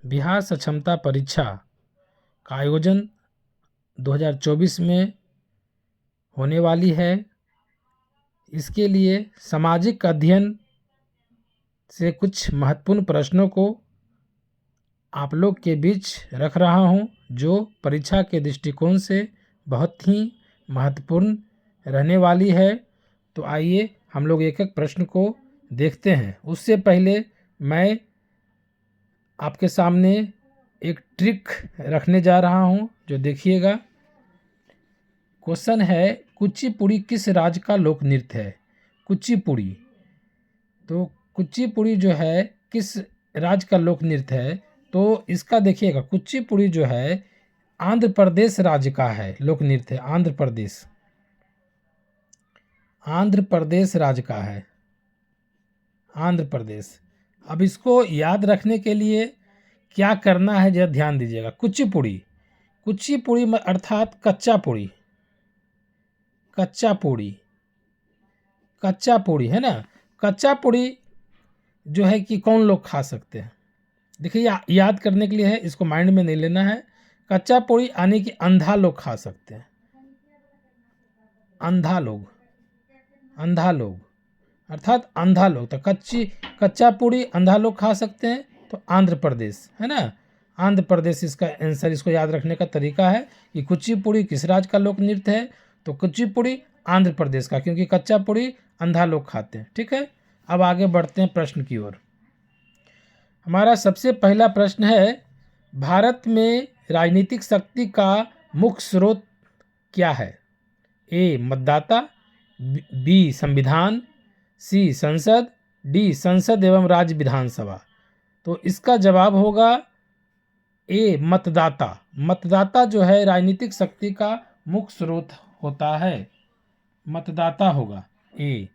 बिहार सक्षमता परीक्षा का आयोजन 2024 में होने वाली है। इसके लिए सामाजिक अध्ययन से कुछ महत्वपूर्ण प्रश्नों को आप लोग के बीच रख रहा हूं, जो परीक्षा के दृष्टिकोण से बहुत ही महत्वपूर्ण रहने वाली है। तो आइए हम लोग एक एक प्रश्न को देखते हैं। उससे पहले मैं आपके सामने एक ट्रिक रखने जा रहा हूं, जो देखिएगा। क्वेश्चन है, कुचिपुड़ी किस राज्य का लोक नृत्य है? कुचिपुड़ी। तो कुचिपुड़ी जो है किस राज्य का लोक नृत्य है? तो इसका देखिएगा, कुचिपुड़ी जो है आंध्र प्रदेश राज्य का है लोक नृत्य। आंध्र प्रदेश, आंध्र प्रदेश राज्य का है, आंध्र प्रदेश। अब इसको याद रखने के लिए क्या करना है, जरा ध्यान दीजिएगा। कुचिपुड़ी, कुचिपुड़ी अर्थात कच्चा पूड़ी, कच्चा पूड़ी, कच्चा पूड़ी है ना। कच्चा पूड़ी जो है कि कौन लोग खा सकते हैं? देखिए, याद करने के लिए है, इसको माइंड में नहीं लेना है। कच्चा पूड़ी यानी कि अंधा लोग खा सकते हैं, अंधा लोग, अंधा लोग अर्थात अंधा लोग। तो कच्चा पूड़ी अंधा लोग खा सकते हैं, तो आंध्र प्रदेश है ना। आंध्र प्रदेश इसका आंसर। इसको याद रखने का तरीका है कि कुचिपुड़ी किस राज्य का लोक नृत्य है? तो कुचिपुड़ी आंध्र प्रदेश का, क्योंकि कच्चा पूड़ी अंधा लोग खाते हैं। ठीक है, अब आगे बढ़ते हैं प्रश्न की ओर। हमारा सबसे पहला प्रश्न है, भारत में राजनीतिक शक्ति का मुख्य स्रोत क्या है? ए मतदाता, बी संविधान, सी संसद, डी संसद एवं राज्य विधानसभा। तो इसका जवाब होगा ए मतदाता। मतदाता जो है राजनीतिक शक्ति का मुख्य स्रोत होता है, मतदाता होगा ए।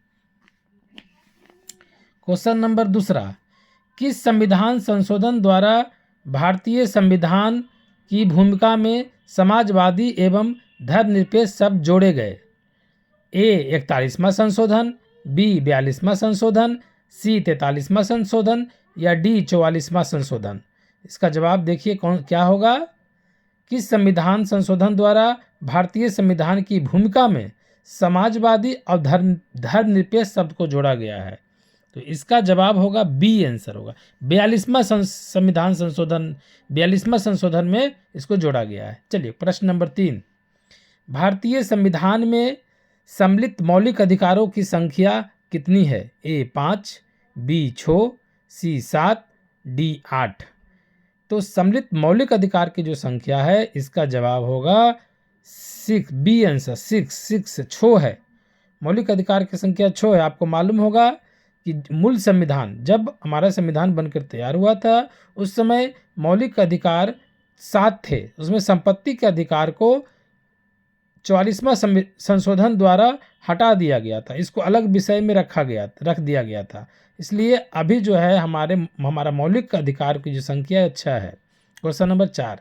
क्वेश्चन नंबर दूसरा, किस संविधान संशोधन द्वारा भारतीय संविधान की भूमिका में समाजवादी एवं धर्मनिरपेक्ष शब्द जोड़े गए? ए 41वां संशोधन, बी 42वां संशोधन, सी 43वां संशोधन या डी 44वां संशोधन। इसका जवाब देखिए क्या होगा। किस संविधान संशोधन द्वारा भारतीय संविधान की भूमिका में समाजवादी और धर्मनिरपेक्ष शब्द को जोड़ा गया है? तो इसका जवाब होगा बी आंसर होगा। 42वां संविधान संशोधन, 42वां संशोधन में इसको जोड़ा गया है। चलिए प्रश्न नंबर 3, भारतीय संविधान में सम्मिलित मौलिक अधिकारों की संख्या कितनी है? ए 5, बी 6, सी 7, डी 8। तो सम्मिलित मौलिक अधिकार की जो संख्या है, इसका जवाब होगा 6, बी आंसर 6 6 है। मौलिक अधिकार की संख्या 6 है। आपको मालूम होगा कि मूल संविधान, जब हमारा संविधान बनकर तैयार हुआ था, उस समय मौलिक अधिकार 7 थे। उसमें संपत्ति के अधिकार को 44वां संशोधन द्वारा हटा दिया गया था, इसको अलग विषय में रख दिया गया था। इसलिए अभी जो है हमारा मौलिक अधिकार की जो संख्या अच्छा है। क्वेश्चन नंबर 4,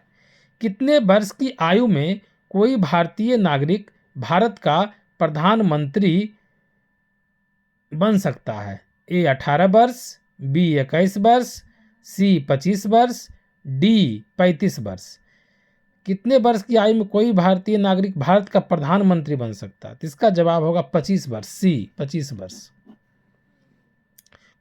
कितने वर्ष की आयु में कोई भारतीय नागरिक भारत का प्रधानमंत्री बन सकता है? ए 18 वर्ष, बी 21 वर्ष, सी 25 वर्ष, डी 35 वर्ष। कितने वर्ष की आयु में कोई भारतीय नागरिक भारत का प्रधानमंत्री बन सकता है? तो इसका जवाब होगा 25 वर्ष, सी 25 वर्ष।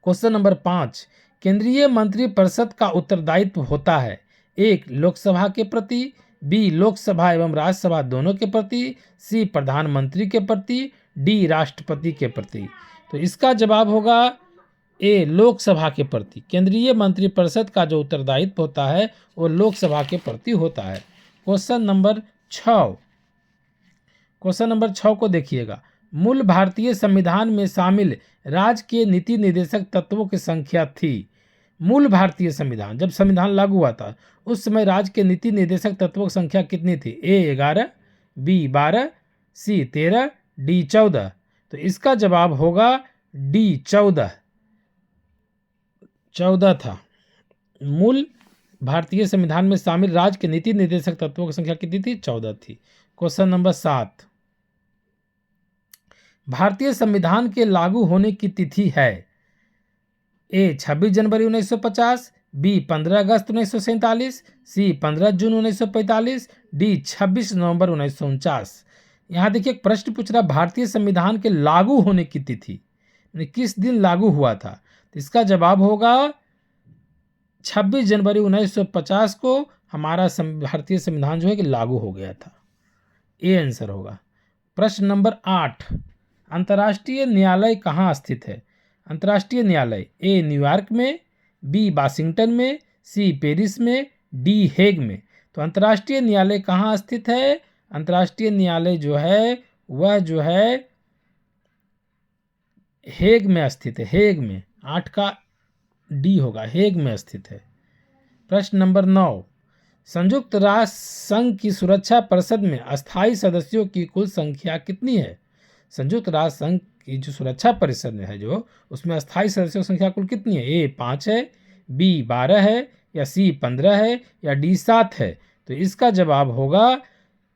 क्वेश्चन नंबर 5, केंद्रीय मंत्रिपरिषद का उत्तरदायित्व होता है? एक लोकसभा के प्रति, बी लोकसभा एवं राज्यसभा दोनों के प्रति, सी प्रधानमंत्री के प्रति, डी राष्ट्रपति के प्रति। तो इसका जवाब होगा ए लोकसभा के प्रति। केंद्रीय मंत्रिपरिषद का जो उत्तरदायित्व होता है वो लोकसभा के प्रति होता है। क्वेश्चन नंबर 6, क्वेश्चन नंबर 6 को देखिएगा। मूल भारतीय संविधान में शामिल राज्य के नीति निर्देशक तत्वों की संख्या थी। मूल भारतीय संविधान, जब संविधान लागू हुआ था, उस समय राज्य के नीति निर्देशक तत्वों की संख्या कितनी थी? ए 11, बी 12, सी 13, डी 14। तो इसका जवाब होगा डी 14 था। मूल भारतीय संविधान में शामिल राज्य के नीति निर्देशक तत्वों की संख्या कितनी थी? 14 थी। क्वेश्चन नंबर 7, भारतीय संविधान के लागू होने की तिथि है? ए 26 जनवरी 1950, बी 15 अगस्त 1947, सी 15 जून 1945, डी 26 नवंबर 1949। यहाँ देखिए एक प्रश्न पूछ रहा भारतीय संविधान के लागू होने की तिथि, यानी किस दिन लागू हुआ था। तो इसका जवाब होगा 26 जनवरी 1950 को हमारा भारतीय संविधान जो है कि लागू हो गया था। ए आंसर होगा। प्रश्न नंबर 8, अंतर्राष्ट्रीय न्यायालय कहाँ स्थित है। अंतर्राष्ट्रीय न्यायालय ए न्यूयॉर्क में, बी वाशिंगटन में, सी पेरिस में, डी हेग में। तो अंतर्राष्ट्रीय न्यायालय कहाँ स्थित है। अंतर्राष्ट्रीय न्यायालय जो है वह जो है हेग में स्थित है। हेग में, 8 का डी होगा, हेग में स्थित है। प्रश्न नंबर 9, संयुक्त राष्ट्र संघ की सुरक्षा परिषद में अस्थायी सदस्यों की कुल संख्या कितनी है। संयुक्त राष्ट्र संघ की जो सुरक्षा परिषद में है जो, उसमें अस्थायी सदस्यों की संख्या कुल कितनी है। ए 5 है, बी 12 है, या सी 15 है, या डी 7 है। तो इसका जवाब होगा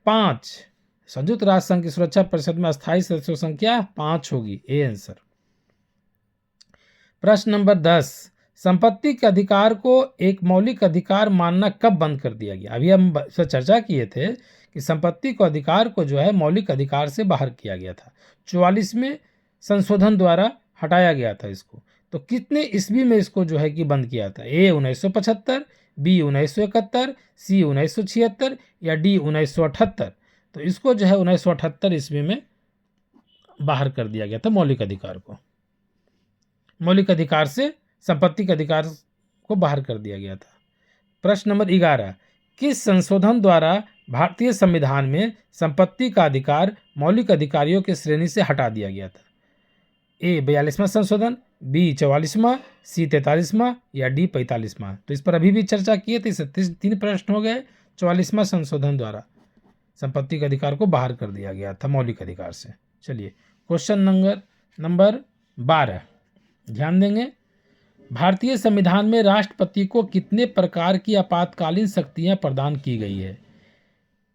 5। संयुक्त राष्ट्र संघ की सुरक्षा परिषद में अस्थायी सदस्यों की संख्या 5 होगी। A answer. प्रश्न नंबर 10, संपत्ति के अधिकार को एक मौलिक अधिकार मानना कब बंद कर दिया गया। अभी हम चर्चा किए थे कि संपत्ति को अधिकार को जो है मौलिक अधिकार से बाहर किया गया था। 44वें संशोधन द्वारा हटाया गया था इसको। तो कितने ईस्वी में इसको जो है कि बंद किया था। ए 1975, बी 1971, सी 1976, या डी 1978। तो इसको जो है 1978 ईस्वी में बाहर कर दिया गया था मौलिक अधिकार को। मौलिक अधिकार से संपत्ति के अधिकार को बाहर कर दिया गया था। प्रश्न नंबर 11, किस संशोधन द्वारा भारतीय संविधान में संपत्ति का अधिकार मौलिक अधिकारियों की श्रेणी से हटा दिया गया था। ए 42वां संशोधन, बी 44वां, सी 43वां, या डी 45वां। तो इस पर अभी भी चर्चा किए थे। 3 प्रश्न हो गए। 44वां संशोधन द्वारा संपत्ति के अधिकार को बाहर कर दिया गया था मौलिक अधिकार से। चलिए क्वेश्चन नंबर 12 ध्यान देंगे। भारतीय संविधान में राष्ट्रपति को कितने प्रकार की आपातकालीन शक्तियां प्रदान की गई है।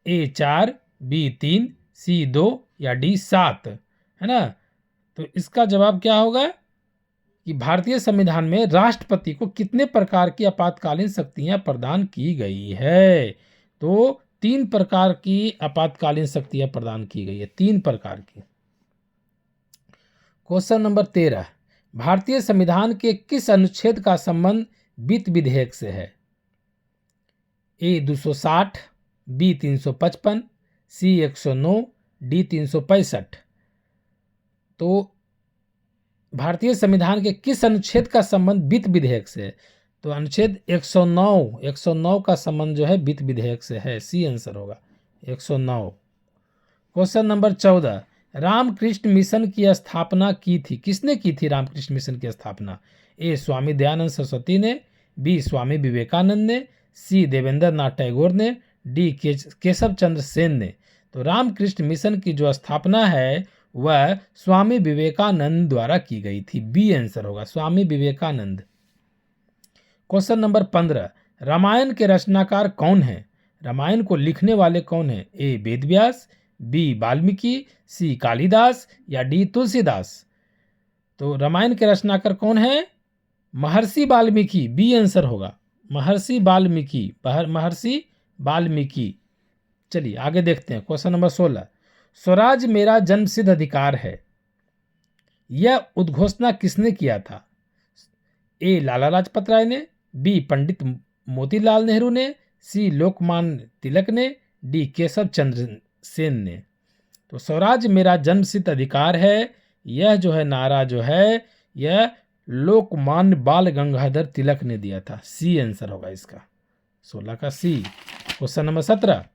ए 4, बी 3, सी 2, या डी 7, है ना। तो इसका जवाब क्या होगा कि भारतीय संविधान में राष्ट्रपति को कितने प्रकार की आपातकालीन शक्तियां प्रदान की गई है। तो 3 प्रकार की आपातकालीन शक्तियां प्रदान की गई है, 3 प्रकार की। क्वेश्चन नंबर 13, भारतीय संविधान के किस अनुच्छेद का संबंध वित्त विधेयक से है। ए 260, बी 355, सी 109, डी 365। तो भारतीय संविधान के किस अनुच्छेद का संबंध वित्त विधेयक से है। तो अनुच्छेद 109 का संबंध जो है वित्त विधेयक से है। सी आंसर होगा 109। क्वेश्चन नंबर 14, रामकृष्ण मिशन की स्थापना की थी, किसने की थी रामकृष्ण मिशन की स्थापना। ए स्वामी दयानंद सरस्वती ने, बी स्वामी विवेकानंद ने, सी देवेंद्र नाथ टैगोर ने, डी केशव चंद्र सेन ने। तो रामकृष्ण मिशन की जो स्थापना है वह स्वामी विवेकानंद द्वारा की गई थी। बी आंसर होगा स्वामी विवेकानंद। क्वेश्चन नंबर 15, रामायण के रचनाकार कौन है। रामायण को लिखने वाले कौन है। ए वेदव्यास, बी वाल्मीकि, सी कालिदास, या डी तुलसीदास। तो रामायण के रचनाकार कौन है। महर्षि वाल्मीकि। बी आंसर होगा महर्षि वाल्मीकि। चलिए आगे देखते हैं। क्वेश्चन नंबर 16, स्वराज मेरा जन्मसिद्ध अधिकार है, यह उद्घोषणा किसने किया था। ए लाला लाजपत राय ने, बी पंडित मोतीलाल नेहरू ने, सी लोकमान्य तिलक ने, डी केशव चंद्र सेन ने। तो स्वराज मेरा जन्मसिद्ध अधिकार है, यह जो है नारा जो है यह लोकमान्य बाल गंगाधर तिलक ने दिया था। सी आंसर होगा इसका 16 का सी। क्वेश्चन नंबर 17,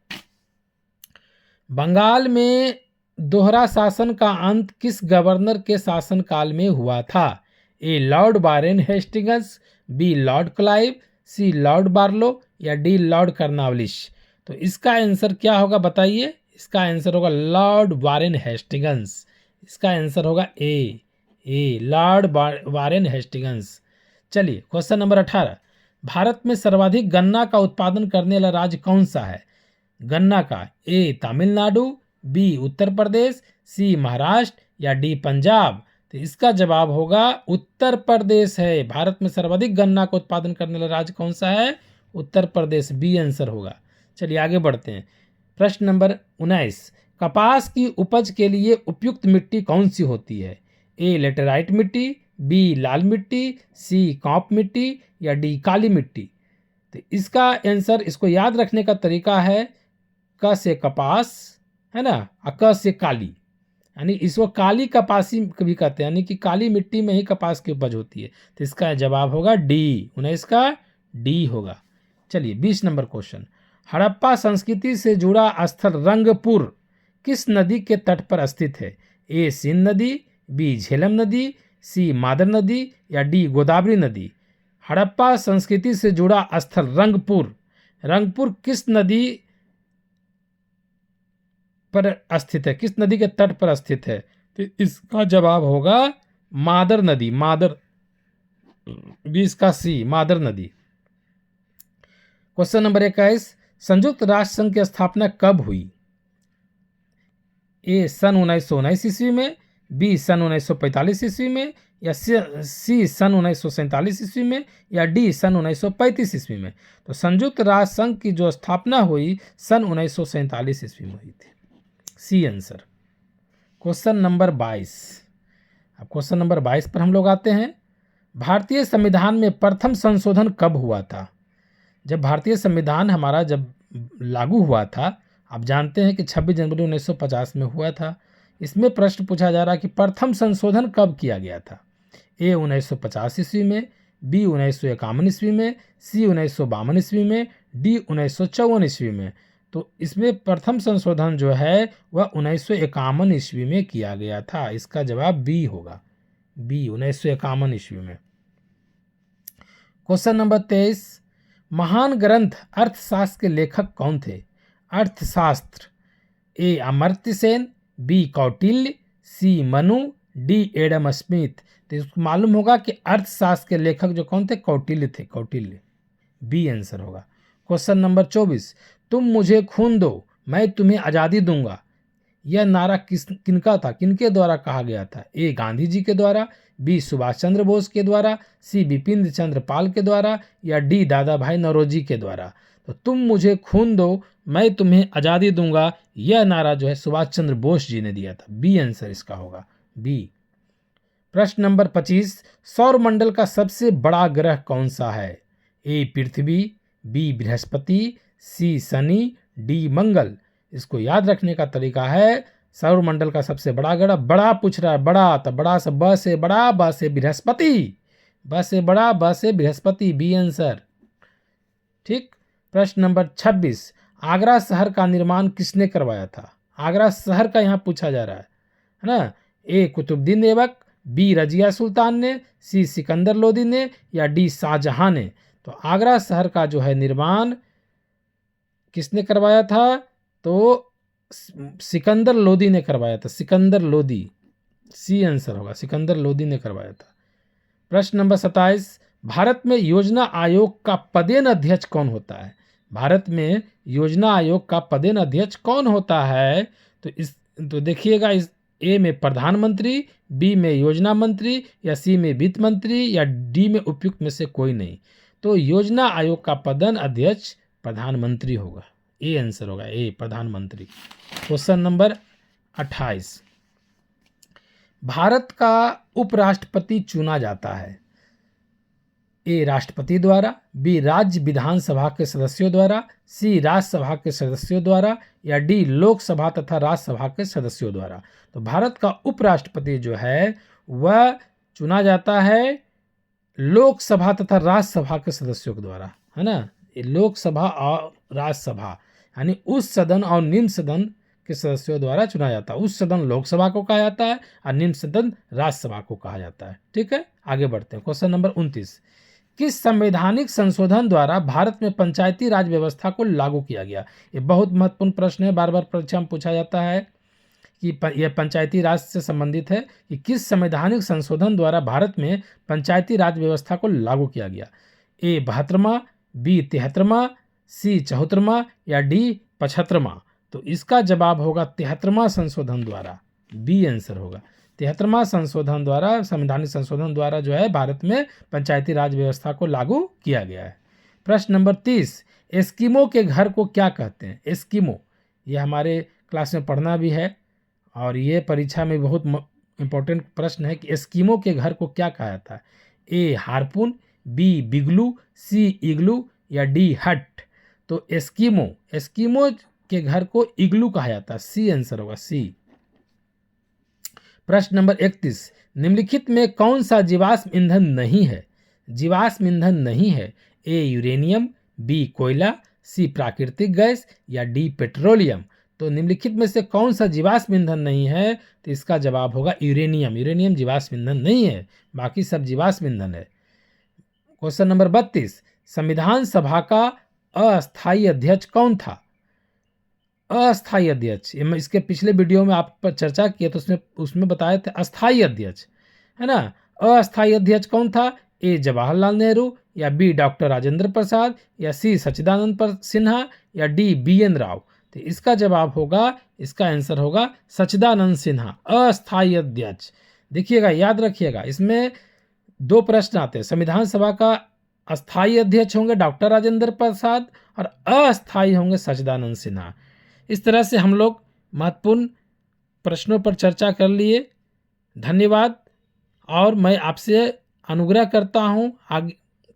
बंगाल में दोहरा शासन का अंत किस गवर्नर के शासनकाल में हुआ था। A Lord Warren Hastings, B Lord Clive, C Lord Barlow, या डी लॉर्ड कर्नवालिस। तो इसका आंसर क्या होगा बताइए। इसका आंसर होगा लॉर्ड वारेन हेस्टिंग्स। इसका आंसर होगा ए लॉर्ड वारेन हेस्टिंग्स। चलिए क्वेश्चन नंबर 18, भारत में सर्वाधिक गन्ना का उत्पादन करने वाला राज्य कौन सा है। गन्ना का ए तमिलनाडु, बी उत्तर प्रदेश, सी महाराष्ट्र, या डी पंजाब। तो इसका जवाब होगा उत्तर प्रदेश है। भारत में सर्वाधिक गन्ना का उत्पादन करने वाला राज्य कौन सा है? उत्तर प्रदेश, बी आंसर होगा। चलिए आगे बढ़ते हैं। प्रश्न नंबर 19, कपास की उपज के लिए उपयुक्त मिट्टी कौन सी होती है? ए लेटेराइट मिट्टी, बी लाल मिट्टी, सी कॉप मिट्टी या डी काली मिट्टी। तो इसका आंसर, इसको याद रखने का तरीका है क से कपास है ना, और क से काली, यानी इसको काली कपासी भी कहते हैं, यानी कि काली मिट्टी में ही कपास की उपज होती है। तो इसका जवाब होगा डी, 19 का डी होगा। चलिए 20 नंबर क्वेश्चन, हड़प्पा संस्कृति से जुड़ा स्थल रंगपुर किस नदी के तट पर स्थित है? ए सिंध नदी, बी झेलम नदी, सी मादर नदी या डी गोदावरी नदी। हड़प्पा संस्कृति से जुड़ा स्थल रंगपुर, रंगपुर किस नदी पर स्थित है, किस नदी के तट पर स्थित है? तो इसका जवाब होगा मादर नदी, मादर, 20 का सी मादर नदी। क्वेश्चन नंबर 21, संयुक्त राष्ट्र संघ की स्थापना कब हुई? ए सन 1919 ईस्वी में, बी सन 1945 ईस्वी में या सी सन 1947 ईस्वी में या डी सन 1935 ईस्वी में। तो संयुक्त राष्ट्र संघ की जो स्थापना हुई सन 1947 ईस्वी में हुई थी, सी आंसर। क्वेश्चन नंबर 22, अब क्वेश्चन नंबर 22 पर हम लोग आते हैं। भारतीय संविधान में प्रथम संशोधन कब हुआ था? जब भारतीय संविधान हमारा जब लागू हुआ था, आप जानते हैं कि 26 जनवरी 1950 में हुआ था। इसमें प्रश्न पूछा जा रहा है कि प्रथम संशोधन कब किया गया था? ए 1950 ईस्वी में, बी 1951 ईस्वी में, सी 1952 ईस्वी में, डी 1954 ईस्वी में। तो इसमें प्रथम संशोधन जो है वह 1951 ईस्वी में किया गया था। इसका जवाब बी होगा, बी 1951 ईस्वी में। क्वेश्चन नंबर 23, महान ग्रंथ अर्थशास्त्र के लेखक कौन थे? अर्थशास्त्र, ए अमर्त्य सेन, बी कौटिल्य, सी मनु, डी एडम स्मिथ। तो इसको मालूम होगा कि अर्थशास्त्र के लेखक जो कौन थे? कौटिल्य थे, कौटिल्य, बी आंसर होगा। क्वेश्चन नंबर 24, तुम मुझे खून दो मैं तुम्हें आज़ादी दूंगा, यह नारा किनका था, किनके द्वारा कहा गया था? ए गांधी जी के द्वारा, बी सुभाष चंद्र बोस के द्वारा, सी बिपिन चंद्र पाल के द्वारा या डी दादा भाई नौरोजी के द्वारा। तो तुम मुझे खून दो मैं तुम्हें आज़ादी दूंगा, यह नारा जो है सुभाष चंद्र बोस जी ने दिया था, बी आंसर इसका होगा, बी। प्रश्न नंबर 25, सौरमंडल का सबसे बड़ा ग्रह कौन सा है? ए पृथ्वी, बी बृहस्पति, सी शनि, डी मंगल। इसको याद रखने का तरीका है, सौरमंडल का सबसे बड़ा ग्रह, बड़ा पूछ रहा है, बड़ा तो बड़ा से ब से बड़ा, ब से बृहस्पति, ब से बड़ा, ब से बृहस्पति, बी आंसर। ठीक। प्रश्न नंबर 26, आगरा शहर का निर्माण किसने करवाया था? आगरा शहर का यहाँ पूछा जा रहा है ना। ए कुतुबुद्दीन ऐबक, बी रजिया सुल्तान ने, सी सिकंदर लोदी ने या डी शाहजहां ने। तो आगरा शहर का जो है निर्माण किसने करवाया था? तो सिकंदर लोदी ने करवाया था, सिकंदर लोदी, सी आंसर होगा, सिकंदर लोदी ने करवाया था। प्रश्न नंबर 27, भारत में योजना आयोग का पदेन अध्यक्ष कौन होता है? भारत में योजना आयोग का पदेन अध्यक्ष कौन होता है? तो देखिएगा, इस ए में प्रधानमंत्री, बी में योजना मंत्री या सी में वित्त मंत्री या डी में उपयुक्त में से कोई नहीं। तो योजना आयोग का पदेन अध्यक्ष प्रधानमंत्री होगा, ए आंसर होगा, ए प्रधानमंत्री। क्वेश्चन नंबर 28, भारत का उपराष्ट्रपति चुना जाता है? ए राष्ट्रपति द्वारा, बी राज्य विधानसभा के सदस्यों द्वारा, सी राज्यसभा के सदस्यों द्वारा या डी लोकसभा तथा राज्यसभा के सदस्यों द्वारा। तो भारत का उपराष्ट्रपति जो है वह चुना जाता है लोकसभा तथा राज्यसभा के सदस्यों के द्वारा, है ना। लोकसभा और राज्यसभा यानी उच्च सदन और निम्न सदन के सदस्यों द्वारा चुना जाता है। उच्च सदन लोकसभा को कहा जाता है और निम्न सदन राज्यसभा को कहा जाता है। ठीक है, आगे बढ़ते हैं। क्वेश्चन नंबर 29, किस संवैधानिक संशोधन द्वारा भारत में पंचायती राज व्यवस्था को लागू किया गया? ये बहुत महत्वपूर्ण प्रश्न है, बार बार परीक्षा में पूछा जाता है कि यह पंचायती राज से संबंधित है कि किस संवैधानिक संशोधन द्वारा भारत में पंचायती राज व्यवस्था को लागू किया गया? ए 72वां, बी 73वां, सी 74वां या डी 75वां। तो इसका जवाब होगा 73वां संशोधन द्वारा, बी आंसर होगा। 73वां संशोधन द्वारा, संवैधानिक संशोधन द्वारा जो है भारत में पंचायती राज व्यवस्था को लागू किया गया है। प्रश्न नंबर 30, एस्किमो के घर को क्या कहते हैं? एस्किमो, ये हमारे क्लास में पढ़ना भी है और ये परीक्षा में बहुत इंपॉर्टेंट प्रश्न है कि एस्किमो के घर को क्या कहा जाता है? ए हार्पून, बी बिगलू, सी इग्लू या डी हट। तो एस्किमो के घर को इग्लू कहा जाता है, सी आंसर होगा, सी। प्रश्न नंबर 31, निम्नलिखित में कौन सा जीवाश्म ईंधन नहीं है? जीवाश्म ईंधन नहीं है, ए यूरेनियम, बी कोयला, सी प्राकृतिक गैस या डी पेट्रोलियम। तो निम्नलिखित में से कौन सा जीवाश्म ईंधन नहीं है? तो इसका जवाब होगा यूरेनियम। यूरेनियम जीवाश्म ईंधन नहीं है, बाकी सब जीवाश्म ईंधन है। क्वेश्चन नंबर 32, संविधान सभा का अस्थायी अध्यक्ष कौन था? अस्थायी अध्यक्ष, इसके पिछले वीडियो में आप पर चर्चा किए तो उसमें बताए थे अस्थायी अध्यक्ष, है ना। अस्थायी अध्यक्ष कौन था? ए जवाहरलाल नेहरू या बी डॉक्टर राजेंद्र प्रसाद या सी सच्चिदानंद सिन्हा या डी BN राव। तो इसका जवाब होगा, इसका आंसर होगा सच्चिदानंद सिन्हा, अस्थायी अध्यक्ष। देखिएगा, याद रखिएगा, इसमें 2 प्रश्न आते हैं। संविधान सभा का अस्थायी अध्यक्ष होंगे डॉक्टर राजेंद्र प्रसाद और अस्थायी होंगे सच्चिदानंद सिन्हा। इस तरह से हम लोग महत्वपूर्ण प्रश्नों पर चर्चा कर लिए। धन्यवाद। और मैं आपसे अनुग्रह करता हूँ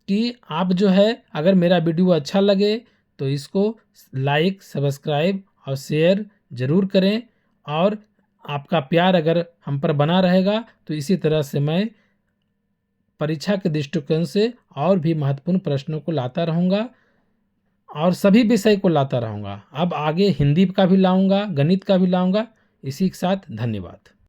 कि आप जो है, अगर मेरा वीडियो अच्छा लगे तो इसको लाइक, सब्सक्राइब और शेयर ज़रूर करें। और आपका प्यार अगर हम पर बना रहेगा तो इसी तरह से मैं परीक्षा के दृष्टिकोण से और भी महत्वपूर्ण प्रश्नों को लाता रहूँगा और सभी विषय को लाता रहूँगा। अब आगे हिंदी का भी लाऊंगा, गणित का भी लाऊंगा। इसी के साथ धन्यवाद।